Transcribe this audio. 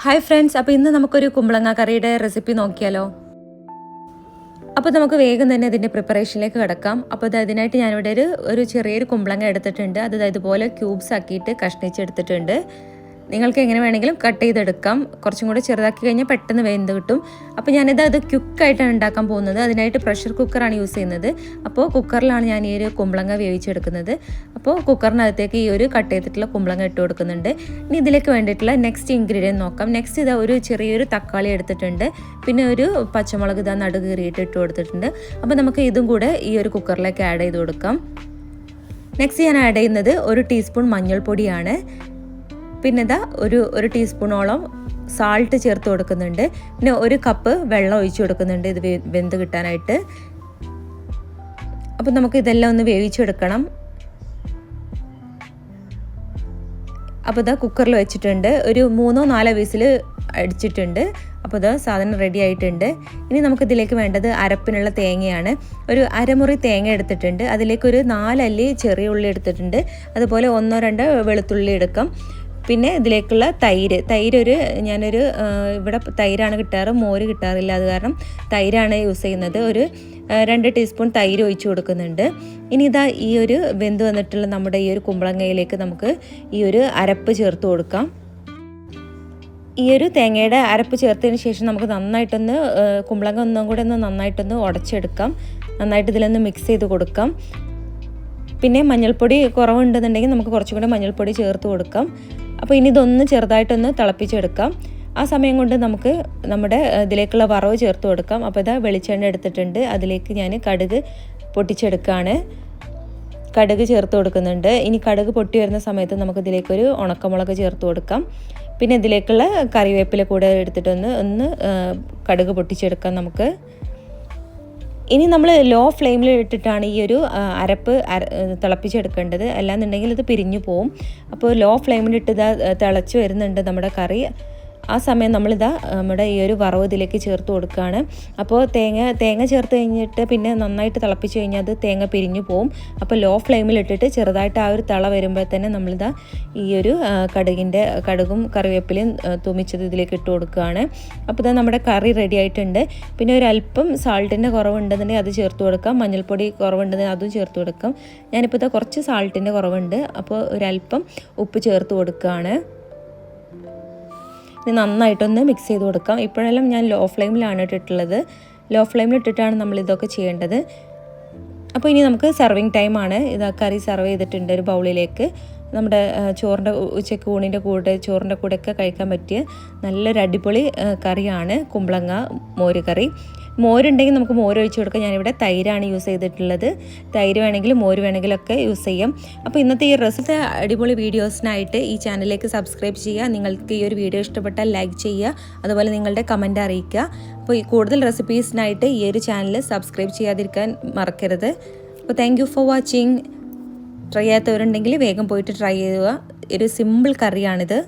Hi friends, അപ്പോൾ ഇന്ന് നമുക്കൊരു കുമ്പളങ്ങ കറിയുടെ റെസിപ്പി നോക്കിയാലോ. അപ്പോൾ നമുക്ക് വേഗം തന്നെ ഇതിൻ്റെ പ്രിപ്പറേഷനിലേക്ക് കിടക്കാം. അപ്പോൾ അതിനായിട്ട് ഞാനിവിടെ ഒരു ചെറിയൊരു കുമ്പളങ്ങ എടുത്തിട്ടുണ്ട്. അത് ഇതുപോലെ ക്യൂബ്സ് ആക്കിയിട്ട് കഷ്ണിച്ചെടുത്തിട്ടുണ്ട്. നിങ്ങൾക്ക് എങ്ങനെ വേണമെങ്കിലും കട്ട് ചെയ്തെടുക്കാം. കുറച്ചും കൂടി ചെറുതാക്കി കഴിഞ്ഞാൽ പെട്ടെന്ന് വെന്ത് കിട്ടും. അപ്പോൾ ഞാനിത് ക്വിക്കായിട്ടാണ് ഉണ്ടാക്കാൻ പോകുന്നത്. അതിനായിട്ട് പ്രഷർ കുക്കറാണ് യൂസ് ചെയ്യുന്നത്. അപ്പോൾ കുക്കറിലാണ് ഞാൻ ഈ ഒരു കുമ്പളങ്ങ വേവിച്ചെടുക്കുന്നത്. അപ്പോൾ കുക്കറിനകത്തേക്ക് ഈ ഒരു കട്ട് ചെയ്തിട്ടുള്ള കുമ്പളങ്ങ ഇട്ട് കൊടുക്കുന്നുണ്ട്. ഇനി ഇതിലേക്ക് വേണ്ടിയിട്ടുള്ള നെക്സ്റ്റ് ഇൻഗ്രീഡിയൻറ്റ് നോക്കാം. നെക്സ്റ്റ് ഒരു ചെറിയൊരു തക്കാളി എടുത്തിട്ടുണ്ട്. പിന്നെ ഒരു പച്ചമുളക് നടുകീറിയിട്ട് ഇട്ട് കൊടുത്തിട്ടുണ്ട്. അപ്പോൾ നമുക്ക് ഇതും കൂടെ ഈ ഒരു കുക്കറിലേക്ക് ആഡ് ചെയ്ത് കൊടുക്കാം. നെക്സ്റ്റ് ഞാൻ ആഡ് ചെയ്യുന്നത് 1 ടീസ്പൂൺ മഞ്ഞൾപ്പൊടിയാണ്. പിന്നെ ഒരു ടീസ്പൂണോളം സാൾട്ട് ചേർത്ത് കൊടുക്കുന്നുണ്ട്. പിന്നെ 1 കപ്പ് വെള്ളം ഒഴിച്ചു കൊടുക്കുന്നുണ്ട് ഇത് വെന്ത് കിട്ടാനായിട്ട്. അപ്പോൾ നമുക്ക് ഇതെല്ലാം ഒന്ന് വേവിച്ചെടുക്കണം. അപ്പോൾ കുക്കറിൽ വെച്ചിട്ടുണ്ട്. ഒരു 3-4 വിസിൽ അടിച്ചിട്ടുണ്ട്. അപ്പോൾ സാധനം റെഡി ആയിട്ടുണ്ട്. ഇനി നമുക്കിതിലേക്ക് വേണ്ടത് അരപ്പിനുള്ള തേങ്ങയാണ്. ഒരു അരമുറി തേങ്ങ എടുത്തിട്ടുണ്ട്. അതിലേക്ക് ഒരു 4 അല്ലി ചെറിയ ഉള്ളി എടുത്തിട്ടുണ്ട്. അതുപോലെ 1-2 വെളുത്തുള്ളി എടുക്കാം. പിന്നെ ഇതിലേക്കുള്ള തൈര് ഞാനൊരു ഇവിടെ തൈരാണ് കിട്ടാറ്, മോര് കിട്ടാറില്ല. അത് കാരണം തൈരാണ് യൂസ് ചെയ്യുന്നത്. ഒരു 2 ടീസ്പൂൺ തൈര് ഒഴിച്ചു കൊടുക്കുന്നുണ്ട്. ഇനി ഈ ഒരു വെന്ത് വന്നിട്ടുള്ള നമ്മുടെ ഈ ഒരു കുമ്പളങ്ങയിലേക്ക് നമുക്ക് ഈ ഒരു അരപ്പ് ചേർത്ത് കൊടുക്കാം. ഈ ഒരു തേങ്ങയുടെ അരപ്പ് ചേർത്തതിന് ശേഷം നമുക്ക് നന്നായിട്ടൊന്ന് കുമ്പളങ്ങ ഒന്നും കൂടെ നന്നായിട്ടൊന്ന് ഉടച്ചെടുക്കാം. നന്നായിട്ട് ഇതിലൊന്ന് മിക്സ് ചെയ്ത് കൊടുക്കാം. പിന്നെ മഞ്ഞൾപ്പൊടി കുറവുണ്ടെന്നുണ്ടെങ്കിൽ നമുക്ക് കുറച്ചും കൂടെ മഞ്ഞൾപ്പൊടി ചേർത്ത് കൊടുക്കാം. അപ്പോൾ ഇനി ഇതൊന്ന് ചെറുതായിട്ടൊന്ന് തിളപ്പിച്ചെടുക്കാം. ആ സമയം കൊണ്ട് നമുക്ക് നമ്മുടെ ഇതിലേക്കുള്ള വറവ് ചേർത്ത് കൊടുക്കാം. അപ്പോൾ വെളിച്ചെണ്ണ എടുത്തിട്ടുണ്ട്. അതിലേക്ക് ഞാൻ കടുക് പൊട്ടിച്ചെടുക്കുകയാണ്. കടുക് ചേർത്ത് കൊടുക്കുന്നുണ്ട്. ഇനി കടുക് പൊട്ടി വരുന്ന സമയത്ത് നമുക്ക് ഇതിലേക്കൊരു ഉണക്കമുളക് ചേർത്ത് കൊടുക്കാം. പിന്നെ ഇതിലേക്കുള്ള കറിവേപ്പില കൂടെ എടുത്തിട്ടൊന്ന് കടുക് പൊട്ടിച്ചെടുക്കാം നമുക്ക്. ഇനി നമ്മൾ ലോ ഫ്ലെയിമിൽ ഇട്ടിട്ടാണ് ഈ ഒരു അരപ്പ് തിളപ്പിച്ചെടുക്കേണ്ടത്. അല്ലാന്നുണ്ടെങ്കിൽ ഇത് പിരിഞ്ഞു പോവും. അപ്പോൾ ലോ ഫ്ലെയിമിലിട്ട് തിളച്ച് വരുന്നുണ്ട് നമ്മുടെ കറി. ആ സമയം നമ്മുടെ ഈ ഒരു വറവ് ഇതിലേക്ക് ചേർത്ത് കൊടുക്കുകയാണ്. അപ്പോൾ തേങ്ങ ചേർത്ത് കഴിഞ്ഞിട്ട് പിന്നെ നന്നായിട്ട് തിളപ്പിച്ച് കഴിഞ്ഞാൽ അത് തേങ്ങ പിരിഞ്ഞു പോവും. അപ്പോൾ ലോ ഫ്ലെയിമിലിട്ടിട്ട് ചെറുതായിട്ട് ആ ഒരു തിള വരുമ്പോൾ തന്നെ ഈ ഒരു കടുകും കറിവേപ്പിലയും തൂമിച്ചത് ഇതിലേക്ക് ഇട്ട് കൊടുക്കുകയാണ്. അപ്പോൾ നമ്മുടെ കറി റെഡി ആയിട്ടുണ്ട്. പിന്നെ ഒരു അല്പം സാൾട്ടിൻ്റെ കുറവുണ്ടെന്നുണ്ടെങ്കിൽ അത് ചേർത്ത് കൊടുക്കാം. മഞ്ഞൾപ്പൊടി കുറവുണ്ടെങ്കിൽ അതും ചേർത്ത് കൊടുക്കാം. ഞാനിപ്പോൾ കുറച്ച് സാൾട്ടിൻ്റെ കുറവുണ്ട്. അപ്പോൾ ഒരല്പം ഉപ്പ് ചേർത്ത് കൊടുക്കുകയാണ്. ഇത് നന്നായിട്ടൊന്ന് മിക്സ് ചെയ്ത് കൊടുക്കാം. ഇപ്പോഴെല്ലാം ഞാൻ ലോ ഫ്ലെയിമിലാണ് ഇട്ടിട്ടുള്ളത്. ലോ ഫ്ലെയിമിൽ ഇട്ടിട്ടാണ് നമ്മളിതൊക്കെ ചെയ്യേണ്ടത്. അപ്പോൾ ഇനി നമുക്ക് സർവിങ് ടൈമാണ്. കറി സർവ് ചെയ്തിട്ടുണ്ട് ഒരു ബൗളിലേക്ക്. നമ്മുടെ ഉച്ചയ്ക്ക് ഊണിൻ്റെ ചോറിൻ്റെ കൂടെയൊക്കെ കഴിക്കാൻ പറ്റിയ നല്ലൊരു അടിപൊളി കറിയാണ് കുമ്പളങ്ങ മോര് കറി. മോരുണ്ടെങ്കിൽ നമുക്ക് മോര് ഒഴിച്ച് കൊടുക്കാം. ഞാനിവിടെ തൈരാണ് യൂസ് ചെയ്തിട്ടുള്ളത്. തൈര് വേണമെങ്കിലും മോര് വേണമെങ്കിലൊക്കെ യൂസ് ചെയ്യാം. അപ്പോൾ ഇന്നത്തെ ഈ റെസിപ്പി അടിപൊളി വീഡിയോസിനായിട്ട് ഈ ചാനലിലേക്ക് സബ്സ്ക്രൈബ് ചെയ്യുക. നിങ്ങൾക്ക് ഈ ഒരു വീഡിയോ ഇഷ്ടപ്പെട്ടാൽ ലൈക്ക് ചെയ്യുക. അതുപോലെ നിങ്ങളുടെ കമൻറ്റ് അറിയിക്കുക. അപ്പോൾ ഈ കൂടുതൽ റെസിപ്പീസിനായിട്ട് ഈ ഒരു ചാനൽ സബ്സ്ക്രൈബ് ചെയ്യാതിരിക്കാൻ മറക്കരുത്. അപ്പോൾ thank you for watching. Try ചെയ്യാത്തവരുണ്ടെങ്കിൽ വേഗം പോയിട്ട് ട്രൈ ചെയ്യുക. ഒരു സിമ്പിൾ കറിയാണിത്.